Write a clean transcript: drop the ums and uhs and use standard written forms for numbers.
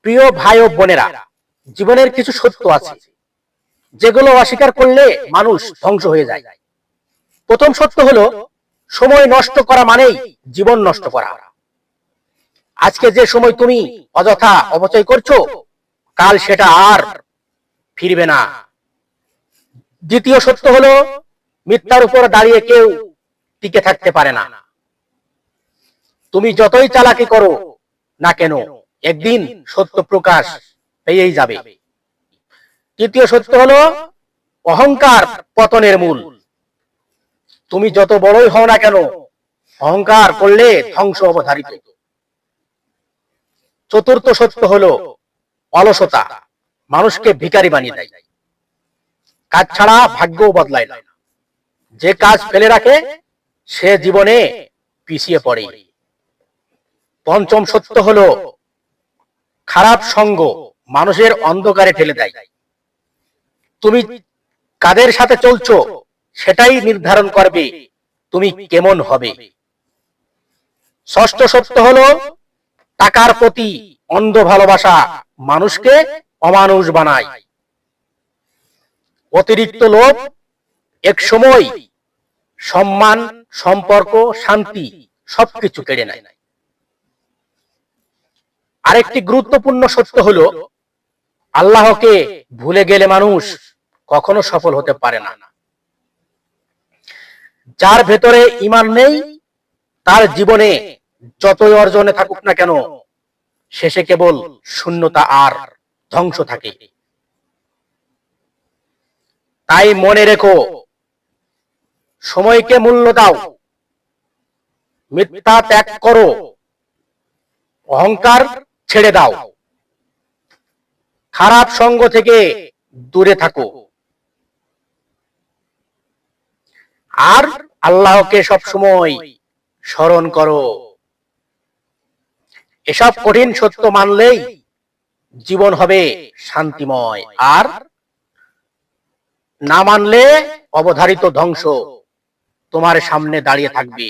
প্রিয় ভাই ও বোনেরা, জীবনের কিছু সত্য আছে যেগুলো অস্বীকার করলে মানুষ ধ্বংস হয়ে যায়। প্রথম সত্য হলো, সময় নষ্ট করা মানেই জীবন নষ্ট করা। আজকে যে সময় তুমি অযথা অপচয় করছো, কাল সেটা আর ফিরবে না। দ্বিতীয় সত্য হলো, মিথ্যার উপর দাঁড়িয়ে কেউ টিকে থাকতে পারে না। তুমি যতই চালাকি করো না কেন, একদিন সত্য প্রকাশ পেয়েই যাবে। তৃতীয় সত্য হলো, অহংকার পতনের মূল। তুমি যত বড়ই হও না কেন, অহংকার করলে ধ্বংস অবধারিত। চতুর্থ সত্য হলো, অলসতা মানুষকে ভিখারি বানিয়ে দেয়। কাজ ছাড়া ভাগ্যও বদলায় না। যে কাজ ফেলে রাখে সে জীবনে পিছিয়ে পড়ে। পঞ্চম সত্য হলো, খারাপ সঙ্গ মানুষের অন্ধকারে ঠেলে দেয়। তুমি কাদের সাথে চলছো সেটাই নির্ধারণ করবে তুমি কেমন হবে। ষষ্ঠ সত্য হলো, টাকার প্রতি অন্ধ ভালোবাসা মানুষকে অমানুষ বানায়। অতিরিক্ত লোভ এক সময় সম্মান, সম্পর্ক, শান্তি সবকিছু কেড়ে নেয়। আরেকটি গুরুত্বপূর্ণ সত্য হলো, আল্লাহকে ভুলে গেলে মানুষ কখনো সফল হতে পারে না। যার ভেতরে ঈমান নেই, তার জীবনে যতই অর্জনে থাকুক না কেন, শেষে কেবল শূন্যতা আর ধ্বংস থাকে। তাই মনে রেখো, সময়কে মূল্য দাও, মিথ্যা ত্যাগ করো, অহংকার ছেড়ে দাও, খারাপ সঙ্গ থেকে দূরে থাকো, আর আল্লাহকে সব সময় স্মরণ করো। এসব কঠিন সত্য মানলেই জীবন হবে শান্তিময়, আর না মানলে অবধারিত ধ্বংস তোমার সামনে দাঁড়িয়ে থাকবে।